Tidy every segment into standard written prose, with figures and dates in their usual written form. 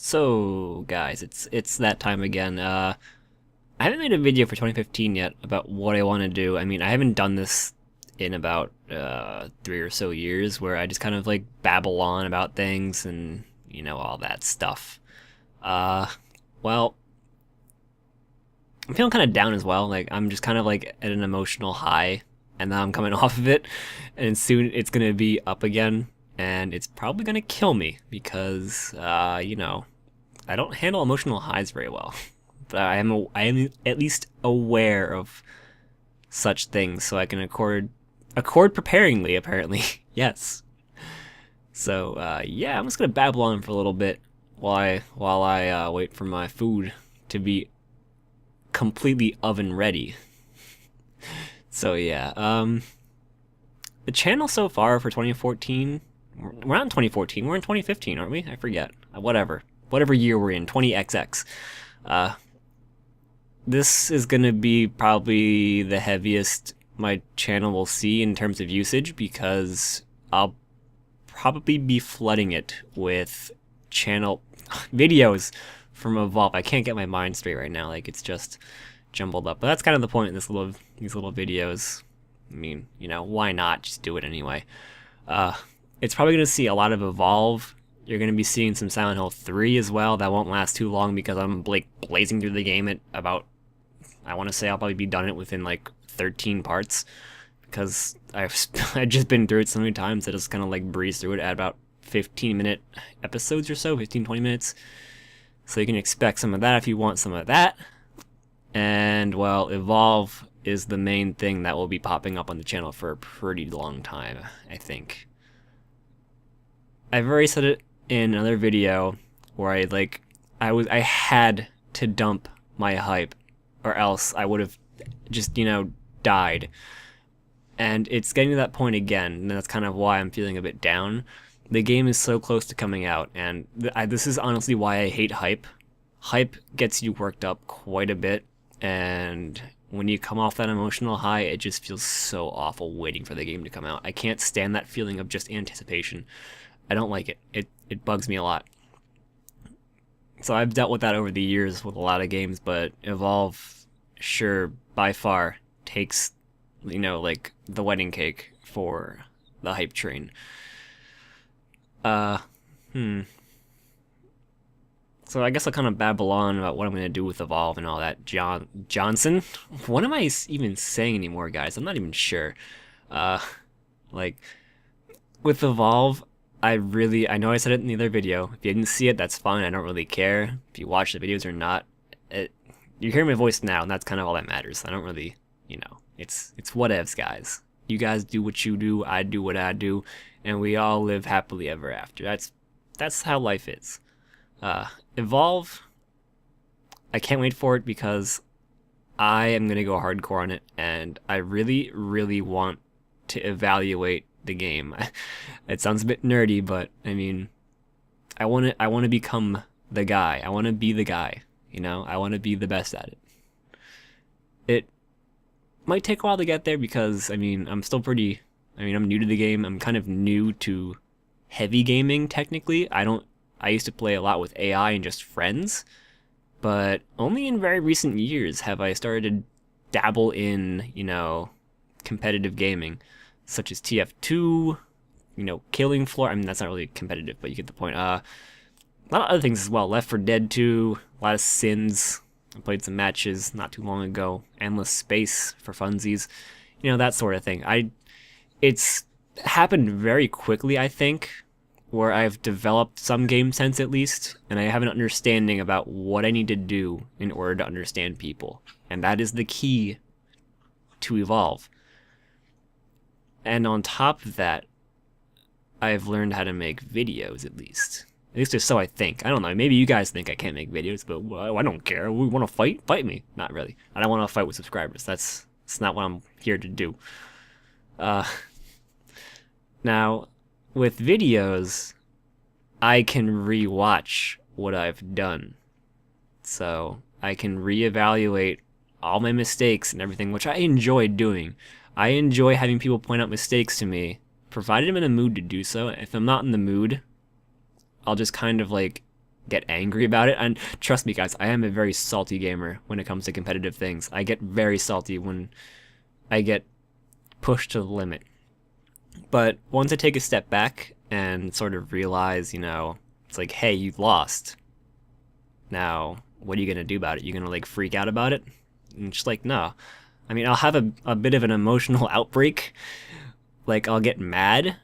So, guys, it's that time again. I haven't made a video for 2015 yet about what I want to do. I mean, I haven't done this in about 3 or so years, where I just kind of like babble on about things and all that stuff. Uh, well, I'm feeling kind of down as well. Like I'm just kind of like at an emotional high, and now I'm coming off of it, and soon it's gonna be up again, and it's probably gonna kill me because I don't handle emotional highs very well. But I am at least aware of such things, so I can accord preparingly. Apparently, yes. So yeah, I'm just gonna babble on for a little bit while I wait for my food to be completely oven ready. So yeah, the channel so far for 2014. We're not in 2014. We're in 2015, aren't we? I forget. Whatever year we're in. 20XX. Uh, this is gonna be probably the heaviest my channel will see in terms of usage, because I'll probably be flooding it with channel videos from Evolve. I can't get my mind straight right now. Like it's just jumbled up. But that's kind of the point in these little videos. I mean, why not just do it anyway? Uh, it's probably going to see a lot of Evolve. You're going to be seeing some Silent Hill 3 as well. That won't last too long because I'm like blazing through the game at about, I want to say I'll probably be done it within like 13 parts, because I've just been through it so many times that I just kind of like breeze through it at about 15-minute episodes or so, 15-20 minutes. So you can expect some of that if you want some of that. And well, Evolve is the main thing that will be popping up on the channel for a pretty long time, I think. I've already said it in another video where I had to dump my hype, or else I would have just died. And it's getting to that point again, and that's kind of why I'm feeling a bit down. The game is so close to coming out, and this is honestly why I hate hype. Hype gets you worked up quite a bit, and when you come off that emotional high, it just feels so awful waiting for the game to come out. I can't stand that feeling of just anticipation. I don't like it. It bugs me a lot. So I've dealt with that over the years with a lot of games, but Evolve, sure, by far takes, like the wedding cake for the hype train. Uh, hmm. So I guess I'll kind of babble on about what I'm going to do with Evolve and all that. Johnson? What am I even saying anymore, guys? I'm not even sure. Uh, like, with Evolve, I know I said it in the other video. If you didn't see it, that's fine. I don't really care if you watch the videos or not. You hear my voice now, and that's kind of all that matters. I don't really, it's whatevs, guys. You guys do what you do, I do what I do, and we all live happily ever after. That's how life is. Evolve, I can't wait for it because I am going to go hardcore on it, and I really, really want to evaluate the game. It sounds a bit nerdy, but I mean, I want to become the guy. I want to be the guy, I want to be the best at it. It might take a while to get there because, I mean, I'm new to the game. I'm kind of new to heavy gaming, technically. I used to play a lot with AI and just friends, but only in very recent years have I started to dabble in, competitive gaming, such as TF2, Killing Floor. I mean, that's not really competitive, but you get the point. A lot of other things as well. Left 4 Dead 2, a lot of Sins. I played some matches not too long ago. Endless Space for funsies, that sort of thing. It's happened very quickly, I think, where I've developed some game sense at least, and I have an understanding about what I need to do in order to understand people. And that is the key to Evolve. And on top of that, I've learned how to make videos, at least. At least just so I think. I don't know, maybe you guys think I can't make videos, but well, I don't care. We want to fight? Fight me. Not really. I don't want to fight with subscribers. That's not what I'm here to do. Now, with videos, I can rewatch what I've done. So I can reevaluate all my mistakes and everything, which I enjoy doing. I enjoy having people point out mistakes to me, provided I'm in a mood to do so. If I'm not in the mood, I'll just kind of like get angry about it. And trust me, guys, I am a very salty gamer when it comes to competitive things. I get very salty when I get pushed to the limit. But once I take a step back and sort of realize, it's like, hey, you lost. Now, what are you gonna do about it? You gonna like freak out about it? And just like, no. I mean, I'll have a bit of an emotional outbreak. Like, I'll get mad.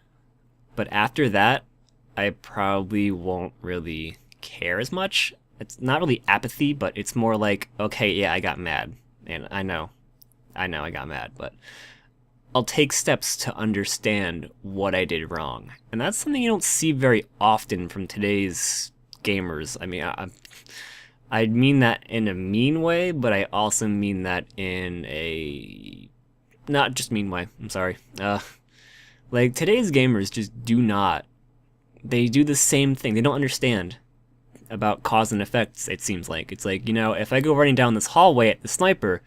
But after that, I probably won't really care as much. It's not really apathy, but it's more like, okay, yeah, I got mad. And I know I got mad, but I'll take steps to understand what I did wrong. And that's something you don't see very often from today's gamers. I mean, I mean that in a mean way, but I also mean that in a not just mean way. I'm sorry. Like today's gamers just they do the same thing. They don't understand about cause and effects, it seems like. It's like, if I go running down this hallway at the sniper,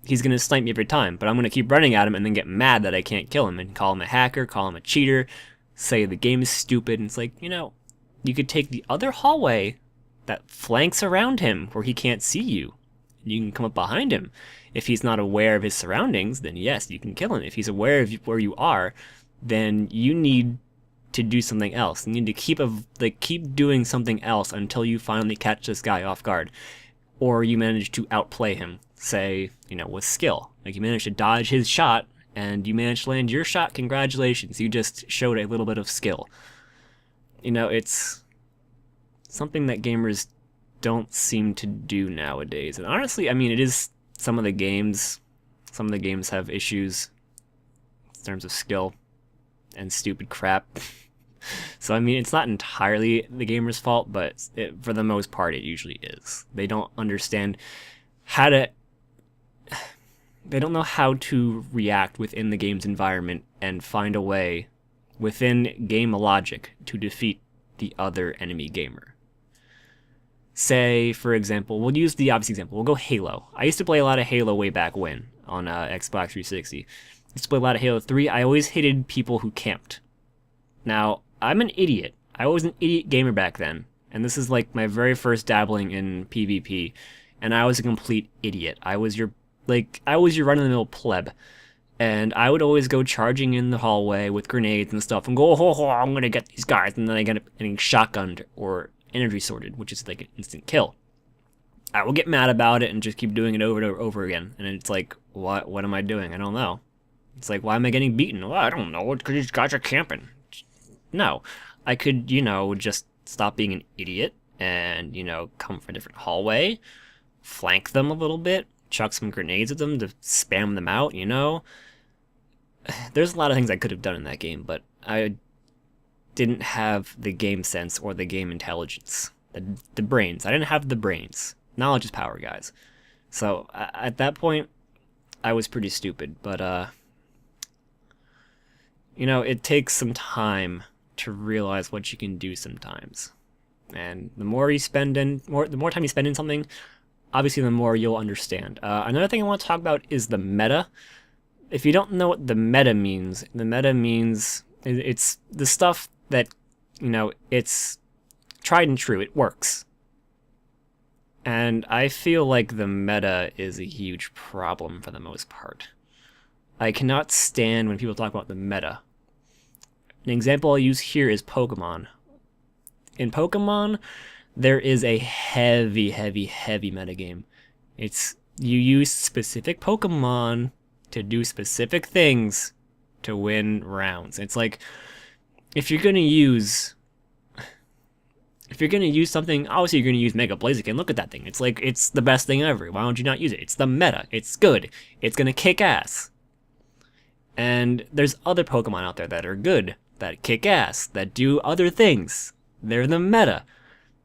he's going to snipe me every time, but I'm going to keep running at him and then get mad that I can't kill him and call him a hacker, call him a cheater, say the game is stupid. And it's like, you could take the other hallway that flanks around him where he can't see you. You can come up behind him. If he's not aware of his surroundings, then yes, you can kill him. If he's aware of where you are, then you need to do something else. You need to keep doing something else until you finally catch this guy off guard, or you manage to outplay him. Say, with skill. Like you managed to dodge his shot and you managed to land your shot. Congratulations, you just showed a little bit of skill. It's something that gamers don't seem to do nowadays. And honestly, I mean, it is some of the games have issues in terms of skill and stupid crap. So I mean, it's not entirely the gamer's fault, but for the most part, it usually is. They don't understand they don't know how to react within the game's environment and find a way within game logic to defeat the other enemy gamer. Say, for example, we'll use the obvious example. We'll go Halo. I used to play a lot of Halo way back when on Xbox 360. I used to play a lot of Halo 3. I always hated people who camped. Now, I'm an idiot. I was an idiot gamer back then, and this is like my very first dabbling in PvP, and I was a complete idiot. I was your run-of-the-mill pleb, and I would always go charging in the hallway with grenades and stuff and go, ho, I'm gonna get these guys, and then I get getting shotgunned or energy sorted, which is like an instant kill. I will get mad about it and just keep doing it over and over again, and it's like, what am I doing? I don't know. It's like, why am I getting beaten? Well, I don't know, it's because these guys are camping. No, I could, just stop being an idiot and, come from a different hallway, flank them a little bit, chuck some grenades at them to spam them out, There's a lot of things I could have done in that game, but I didn't have the game sense or the game intelligence. The brains. I didn't have the brains. Knowledge is power, guys. So, at that point, I was pretty stupid, but, it takes some time to realize what you can do sometimes. And the more time you spend in something, obviously the more you'll understand. Another thing I want to talk about is the meta. If you don't know what the meta means it's the stuff that, it's tried and true. It works. And I feel like the meta is a huge problem for the most part. I cannot stand when people talk about the meta. An example I'll use here is Pokemon. In Pokemon, there is a heavy metagame. It's you use specific Pokemon to do specific things to win rounds. It's like if you're gonna use something, obviously you're gonna use Mega Blaziken. Look at that thing. It's like it's the best thing ever. Why don't you not use it? It's the meta. It's good. It's gonna kick ass. And there's other Pokemon out there that are good, that kick ass, that do other things. They're the meta.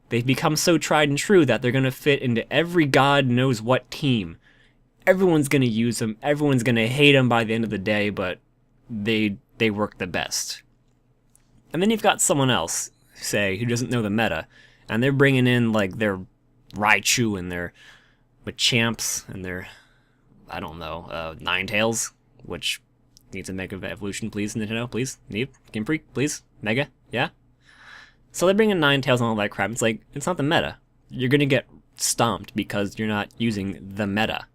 They've become so tried and true that they're going to fit into every god knows what team. Everyone's going to use them. Everyone's going to hate them by the end of the day, but they work the best. And then you've got someone else, say, who doesn't know the meta, and they're bringing in like their Raichu and their Machamps and their, I don't know, Ninetales, which needs a Mega Evolution, please, Nintendo, please. Game Freak, please. Mega, yeah? So they bring in Ninetales and all that crap. It's like, it's not the meta. You're gonna get stomped because you're not using the meta.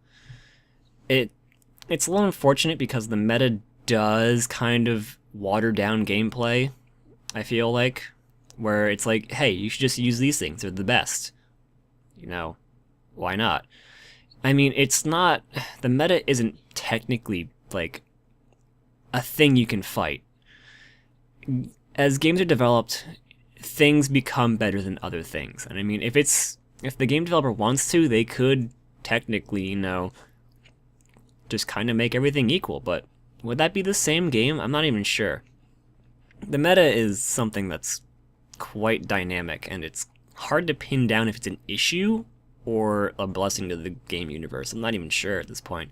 It's a little unfortunate because the meta does kind of water down gameplay, I feel like, where it's like, hey, you should just use these things, they're the best. You know, why not? I mean, it's not, the meta isn't technically like a thing you can fight. As games are developed, things become better than other things. And I mean, if the game developer wants to, they could technically, just kind of make everything equal, but would that be the same game? I'm not even sure. The meta is something that's quite dynamic, and it's hard to pin down if it's an issue or a blessing to the game universe. I'm not even sure at this point.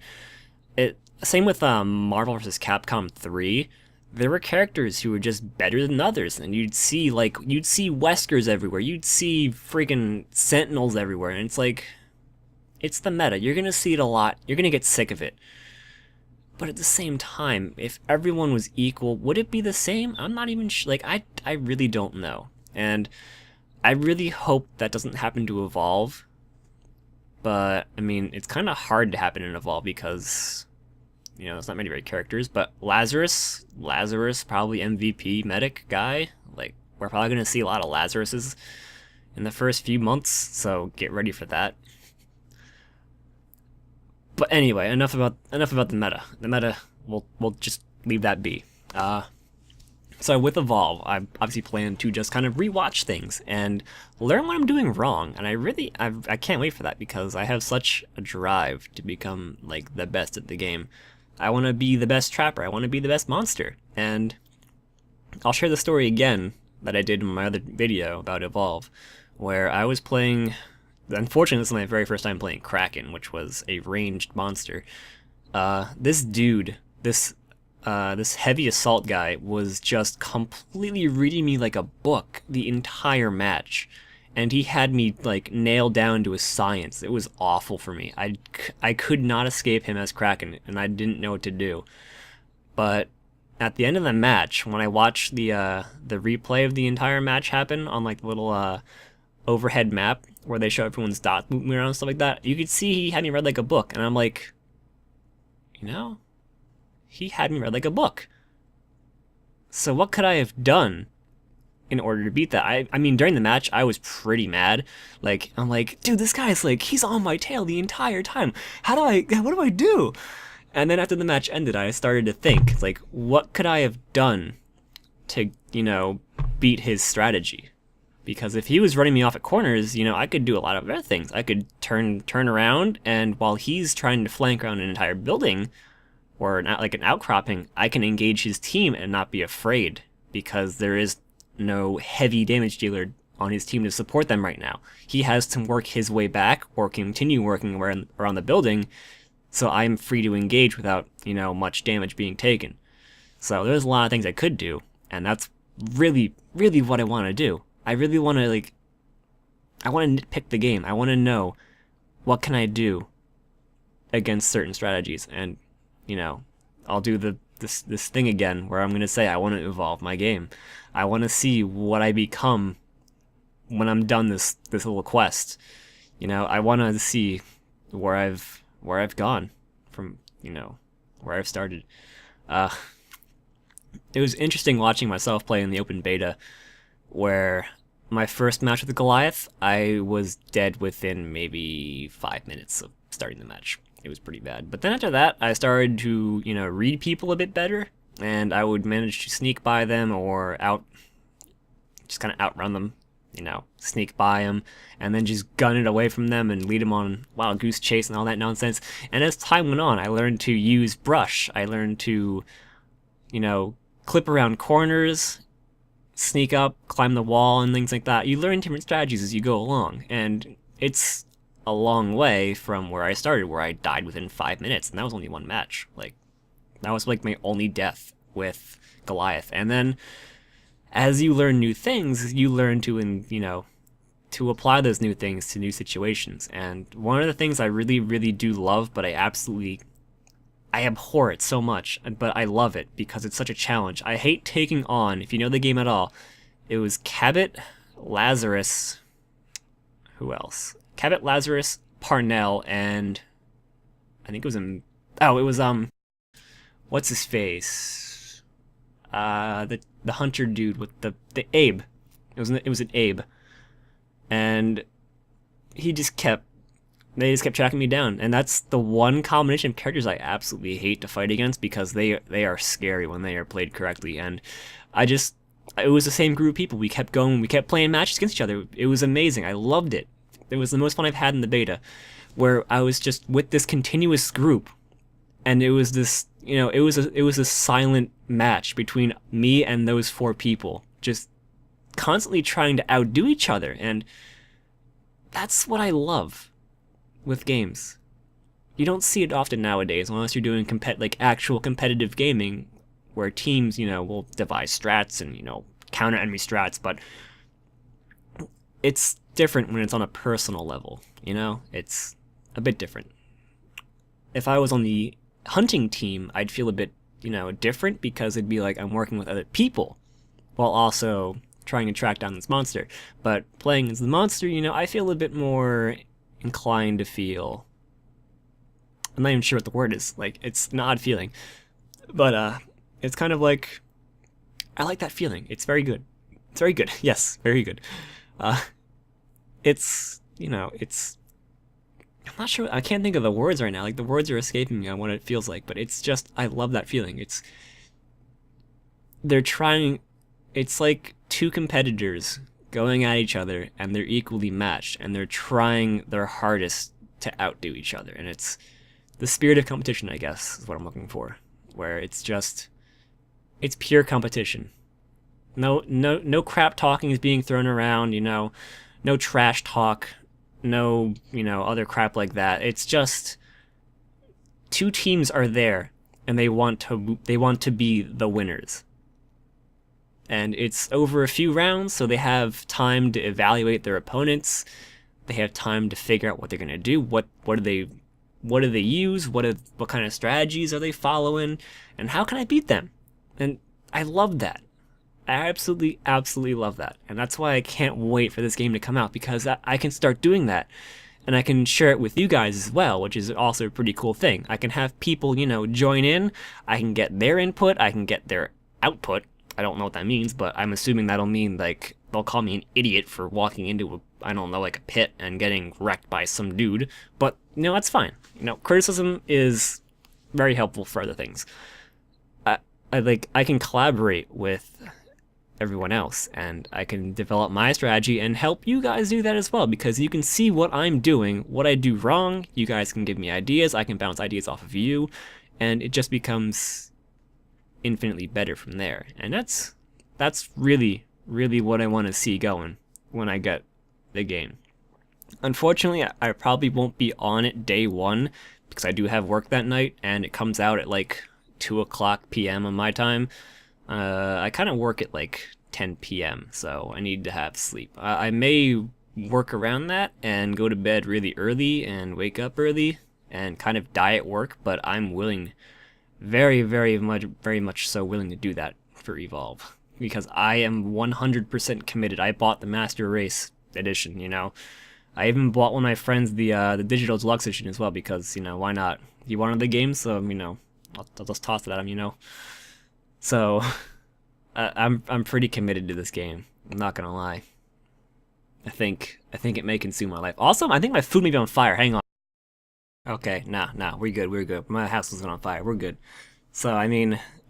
Same with Marvel vs. Capcom 3. There were characters who were just better than others, and you'd see Weskers everywhere, you'd see freaking Sentinels everywhere, and it's like, it's the meta. You're gonna see it a lot. You're gonna get sick of it. But at the same time, if everyone was equal, would it be the same? I'm not even sure. Like, I really don't know. And I really hope that doesn't happen to Evolve. But, I mean, it's kind of hard to happen in Evolve because, there's not many great characters. But Lazarus, probably MVP medic guy. Like, we're probably going to see a lot of Lazaruses in the first few months, so get ready for that. But anyway, enough about the meta. The meta, we'll just leave that be. So with Evolve, I obviously plan to just kind of rewatch things and learn what I'm doing wrong. And I can't wait for that because I have such a drive to become like the best at the game. I want to be the best trapper. I want to be the best monster. And I'll share the story again that I did in my other video about Evolve, where I was playing. Unfortunately, this is my very first time playing Kraken, which was a ranged monster. This dude, this heavy assault guy, was just completely reading me like a book the entire match, and he had me like nailed down to a science. It was awful for me. I could not escape him as Kraken, and I didn't know what to do. But at the end of the match, when I watched the replay of the entire match happen on like the little overhead map where they show everyone's dots moving around and stuff like that, you could see he had me read like a book, and I'm like, he had me read like a book. So what could I have done in order to beat that? I mean, during the match, I was pretty mad. Like, I'm like, dude, this guy's like, he's on my tail the entire time. What do I do? And then after the match ended, I started to think, like, what could I have done to, beat his strategy? Because if he was running me off at corners, I could do a lot of other things. I could turn around, and while he's trying to flank around an entire building, or an outcropping, I can engage his team and not be afraid, because there is no heavy damage dealer on his team to support them right now. He has to work his way back, or continue working around the building, so I'm free to engage without, much damage being taken. So there's a lot of things I could do, and that's really, really what I want to do. I really want to, I want to nitpick the game. I want to know, what can I do against certain strategies? And, I'll do this thing again where I'm going to say I want to evolve my game. I want to see what I become when I'm done this little quest. I want to see where I've gone from, where I've started. It was interesting watching myself play in the open beta, where my first match with the Goliath, I was dead within maybe 5 minutes of starting the match. It was pretty bad. But then after that, I started to, read people a bit better, and I would manage to sneak by them or just kind of outrun them, sneak by them, and then just gun it away from them and lead them on Wild Goose Chase and all that nonsense. And as time went on, I learned to use brush. I learned to, clip around corners, sneak up, climb the wall, and things like that. You learn different strategies as you go along, and it's a long way from where I started, where I died within 5 minutes, and that was only one match. That was my only death with Goliath. And then as you learn new things, you learn to, to apply those new things to new situations. And one of the things I really, really do love, but I abhor it so much, but I love it because it's such a challenge. I hate taking on, if you know the game at all, it was Cabot, Lazarus, who else? Cabot, Lazarus, Parnell, and I think it was it was what's his face? The hunter dude with the Abe. It was an Abe, and he just kept they just kept tracking me down, and that's the one combination of characters I absolutely hate to fight against because they are scary when they are played correctly. And it was the same group of people. We kept going, we kept playing matches against each other. It was amazing. I loved it. It was the most fun I've had in the beta, where I was just with this continuous group, and it was this, it was a silent match between me and those four people, just constantly trying to outdo each other, and that's what I love with games. You don't see it often nowadays unless you're doing actual competitive gaming where teams, will devise strats and, counter enemy strats, but it's different when it's on a personal level, It's a bit different. If I was on the hunting team, I'd feel a bit, different because it'd be like I'm working with other people while also trying to track down this monster. But playing as the monster, I feel a bit more inclined to feel, I'm not even sure what the word is, like, it's an odd feeling, but it's kind of like, I like that feeling. It's very good. It's very good. Yes, very good. It's, I'm not sure, I can't think of the words right now, like the words are escaping me on what it feels like, but it's just, I love that feeling. It's like two competitors going at each other, and they're equally matched, and they're trying their hardest to outdo each other, and it's the spirit of competition, I guess, is what I'm looking for, where it's pure competition. No crap talking is being thrown around, no trash talk, no, other crap like that. It's just two teams are there, and they want to be the winners. And it's over a few rounds, so they have time to evaluate their opponents. They have time to figure out what they're gonna do. What do they use? What kind of strategies are they following? And how can I beat them? And I love that. I absolutely love that. And that's why I can't wait for this game to come out, because I can start doing that. And I can share it with you guys as well, which is also a pretty cool thing. I can have people, join in. I can get their input. I can get their output. I don't know what that means, but I'm assuming that'll mean, like, they'll call me an idiot for walking into a pit and getting wrecked by some dude. But, that's fine. Criticism is very helpful for other things. I can collaborate with everyone else, and I can develop my strategy and help you guys do that as well, because you can see what I'm doing, what I do wrong. You guys can give me ideas. I can bounce ideas off of you, and it just becomes infinitely better from there. And that's really what I want to see going when I get the game. Unfortunately, I probably won't be on it day one because I do have work that night, and it comes out at like 2:00 p.m. on my time. I kind of work at like 10 p.m., so I need to have sleep. I may work around that and go to bed really early and wake up early and kind of die at work, but I'm willing, very much so willing to do that for Evolve, because I am 100% committed. I bought the Master Race edition, I even bought one of my friends the Digital Deluxe edition as well, because, why not? He wanted the game, so, I'll just toss it at him, So, I'm pretty committed to this game. I'm not gonna lie. I think it may consume my life. Also, I think my food may be on fire. Hang on. Okay, nah, we're good. My house was on fire. We're good. So,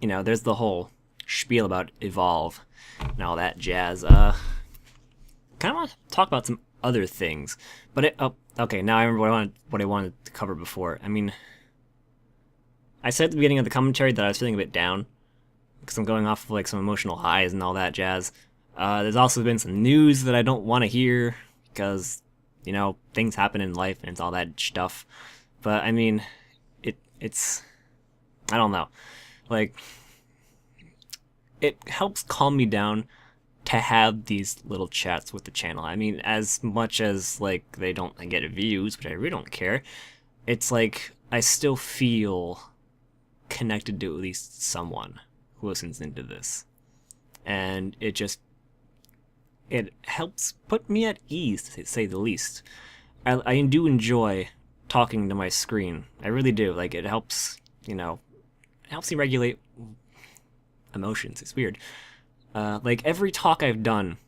there's the whole spiel about Evolve and all that jazz. Kind of want to talk about some other things, but okay. Now I remember what I wanted to cover before. I said at the beginning of the commentary that I was feeling a bit down because I'm going off of like some emotional highs and all that jazz. There's also been some news that I don't want to hear because, things happen in life and it's all that stuff. But it's I don't know. Like, it helps calm me down to have these little chats with the channel. As much as like they don't get views, which I really don't care, it's like I still feel connected to at least someone who listens into this. And it just it helps put me at ease, to say the least. I do enjoy talking to my screen. I really do. Like, it helps, it helps me regulate emotions. It's weird. Like, every talk I've done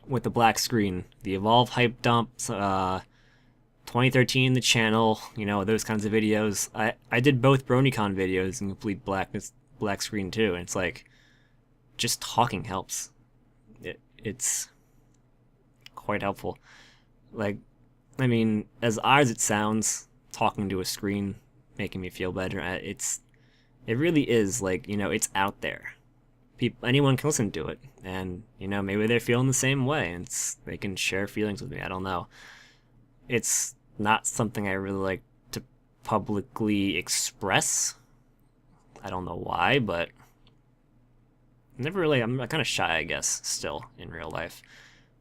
with the black screen, the Evolve Hype Dumps, 2013, the channel, those kinds of videos. I did both BronyCon videos in complete black screen too, and it's like, just talking helps. It's quite helpful. Like, I mean, as odd as it sounds, talking to a screen making me feel better. It really is like, it's out there. Anyone can listen to it, and maybe they're feeling the same way, and they can share feelings with me. I don't know. It's not something I really like to publicly express. I don't know why, but never really. I'm kind of shy, I guess, still in real life.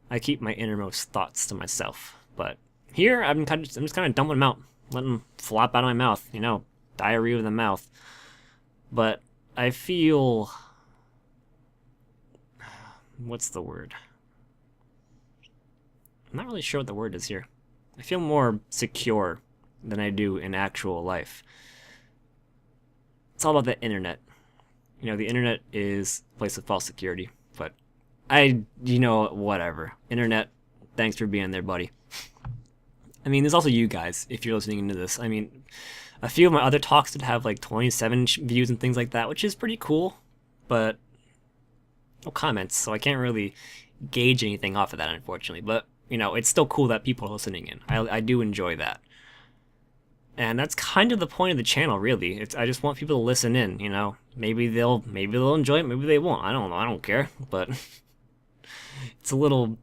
I keep my innermost thoughts to myself, but here I'm just kind of dumping them out, letting them flop out of my mouth. Diarrhea of the mouth. But I feel, what's the word? I'm not really sure what the word is here. I feel more secure than I do in actual life. It's all about the internet. The internet is a place of false security, but whatever. Internet, thanks for being there, buddy. I mean, there's also you guys, if you're listening to this. I mean, a few of my other talks did have like 27 views and things like that, which is pretty cool, but no comments, so I can't really gauge anything off of that, unfortunately. But, it's still cool that people are listening in. I do enjoy that. And that's kind of the point of the channel, really. I just want people to listen in, Maybe they'll enjoy it, maybe they won't. I don't know, I don't care. But it's a little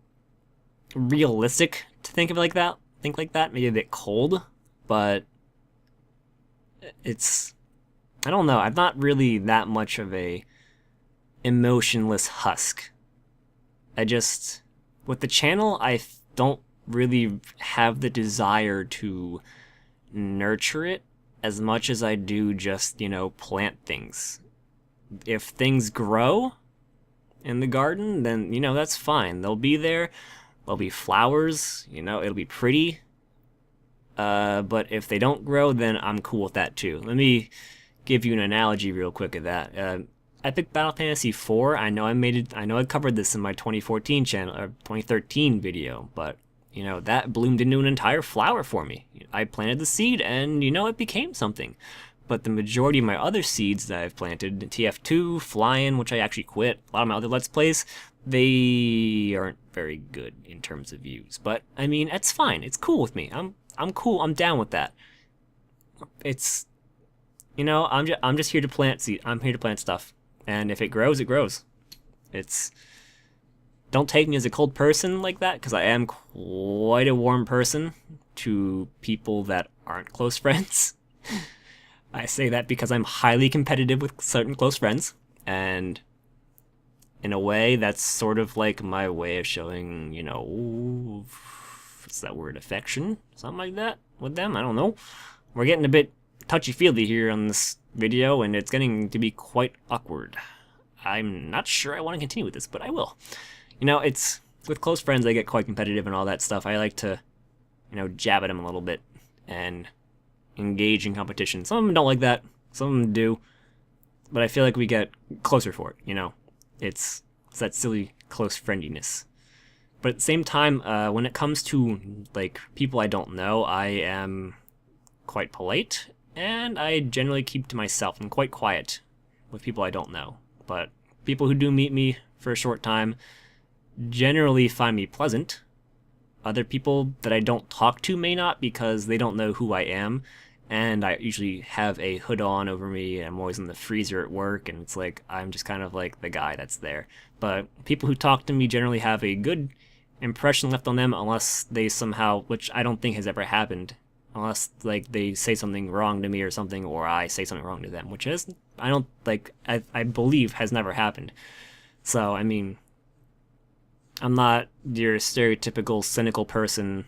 realistic to think like that, maybe a bit cold, but I don't know, I'm not really that much of a emotionless husk. With the channel, I don't really have the desire to nurture it as much as I do just, plant things. If things grow in the garden, then, that's fine. They'll be there. There'll be flowers, it'll be pretty. But if they don't grow, then I'm cool with that too. Let me give you an analogy real quick of that. Epic Battle Fantasy 4, I know I covered this in my 2014 channel, or 2013 video, but, that bloomed into an entire flower for me. I planted the seed, and, it became something. But the majority of my other seeds that I've planted, TF2, Flying, which I actually quit, a lot of my other Let's Plays, they aren't very good in terms of views. But, I mean, it's fine. It's cool with me. I'm cool. I'm down with that. It's, I'm just here to plant seed. I'm here to plant stuff. And if it grows, it grows. Don't take me as a cold person like that, because I am quite a warm person to people that aren't close friends. I say that because I'm highly competitive with certain close friends, and in a way, that's sort of like my way of showing, what's that word, affection? Something like that with them? I don't know. We're getting a bit touchy-feely here on this video, and it's getting to be quite awkward. I'm not sure I want to continue with this, but I will. It's with close friends, I get quite competitive and all that stuff. I like to, jab at them a little bit and engage in competition. Some of them don't like that. Some of them do. But I feel like we get closer for it, It's that silly close friendliness. But at the same time, when it comes to, like, people I don't know, I am quite polite, and I generally keep to myself. I'm quite quiet with people I don't know. But people who do meet me for a short time generally find me pleasant. Other people that I don't talk to may not, because they don't know who I am, and I usually have a hood on over me, and I'm always in the freezer at work, and it's like, I'm just kind of like the guy that's there. But people who talk to me generally have a good impression left on them, unless they somehow, which I don't think has ever happened, unless, like, they say something wrong to me or something, or I say something wrong to them, which is, I believe has never happened. So, I mean, I'm not your stereotypical cynical person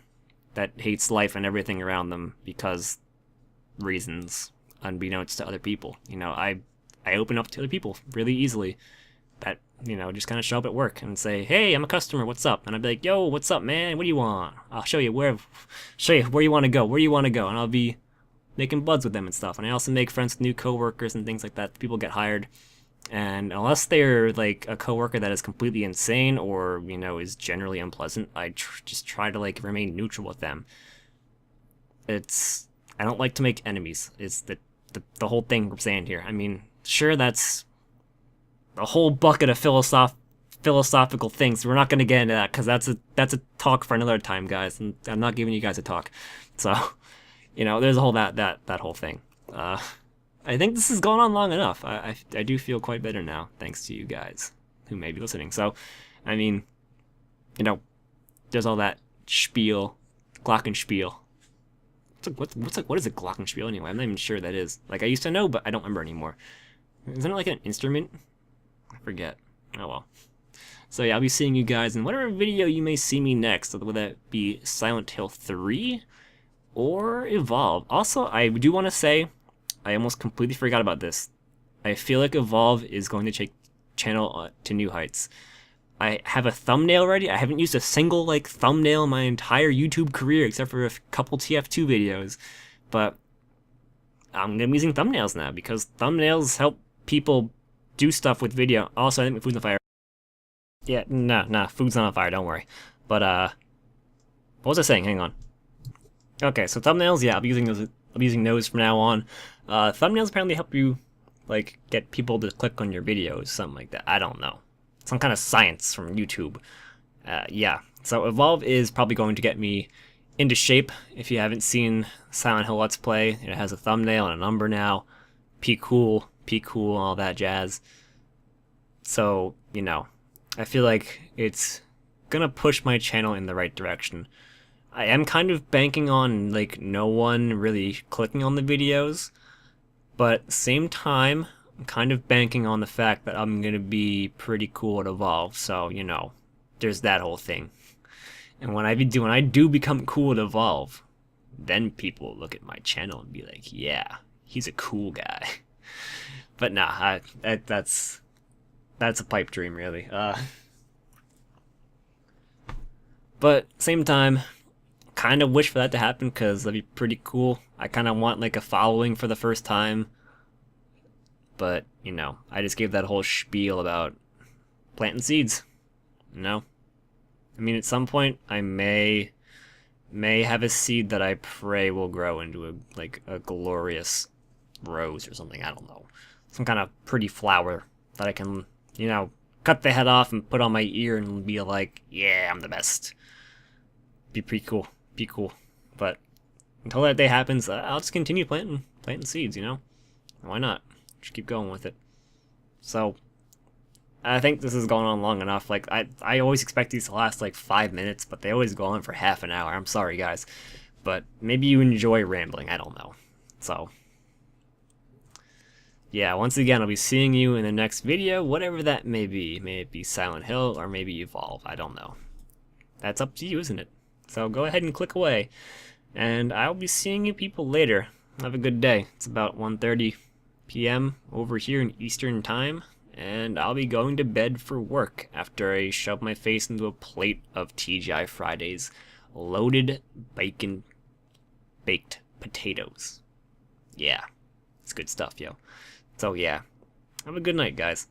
that hates life and everything around them because reasons, unbeknownst to other people. I open up to other people really easily. That you know, just kind of show up at work and say, "Hey, I'm a customer. What's up?" And I'd be like, "Yo, what's up, man? What do you want? I'll show you where you want to go. Where you want to go." And I'll be making buds with them and stuff. And I also make friends with new coworkers and things like that. People get hired, and unless they're like a coworker that is completely insane or you know is generally unpleasant, I just try to like remain neutral with them. I don't like to make enemies. It's the whole thing we're saying here. I mean, sure, that's a whole bucket of philosophical things. We're not going to get into that because that's a talk for another time, guys. And I'm not giving you guys a talk. So, you know, there's a whole that whole thing. I think this has gone on long enough. I do feel quite better now, thanks to you guys who may be listening. So, I mean, you know, there's all that spiel, glockenspiel. What is a glockenspiel anyway? I'm not even sure what that is. Like I used to know, but I don't remember anymore. Isn't it like an instrument? I forget. Oh well. So yeah, I'll be seeing you guys in whatever video you may see me next. Whether that be Silent Hill 3 or Evolve. Also, I do want to say, I almost completely forgot about this. I feel like Evolve is going to take channel to new heights. I have a thumbnail ready. I haven't used a single like thumbnail in my entire YouTube career except for a couple TF2 videos, but I'm gonna be using thumbnails now because thumbnails help people do stuff with video. Also, I think Food's on Fire. Yeah, nah, Food's not on fire. Don't worry. But what was I saying? Hang on. Okay, so thumbnails. Yeah, I'll be using those. I'll be using those from now on. Thumbnails apparently help you like get people to click on your videos, something like that. I don't know. Some kind of science from YouTube. Yeah, so Evolve is probably going to get me into shape. If you haven't seen Silent Hill Let's Play, it has a thumbnail and a number now. P cool, all that jazz. So, you know, I feel like it's gonna push my channel in the right direction. I am kind of banking on, like, no one really clicking on the videos, but at the same time, I'm kind of banking on the fact that I'm gonna be pretty cool at Evolve, so you know, there's that whole thing. And when I do become cool at Evolve, then people look at my channel and be like, "Yeah, he's a cool guy." But nah, that's a pipe dream, really. But same time, kind of wish for that to happen because that'd be pretty cool. I kind of want like a following for the first time. But, you know, I just gave that whole spiel about planting seeds, you know? I mean, at some point, I may have a seed that I pray will grow into a glorious rose or something, I don't know. Some kind of pretty flower that I can, you know, cut the head off and put on my ear and be like, "Yeah, I'm the best." Be pretty cool. But until that day happens, I'll just continue planting seeds, you know? Why not? Just keep going with it. So, I think this has gone on long enough. Like, I always expect these to last like 5 minutes, but they always go on for half an hour. I'm sorry, guys. But maybe you enjoy rambling. I don't know. So, yeah, once again, I'll be seeing you in the next video, whatever that may be. May it be Silent Hill or maybe Evolve. I don't know. That's up to you, isn't it? So go ahead and click away. And I'll be seeing you people later. Have a good day. It's about 1:30 p.m. over here in Eastern Time, and I'll be going to bed for work after I shove my face into a plate of TGI Fridays loaded bacon baked potatoes. Yeah, it's good stuff, yo. So yeah, have a good night, guys.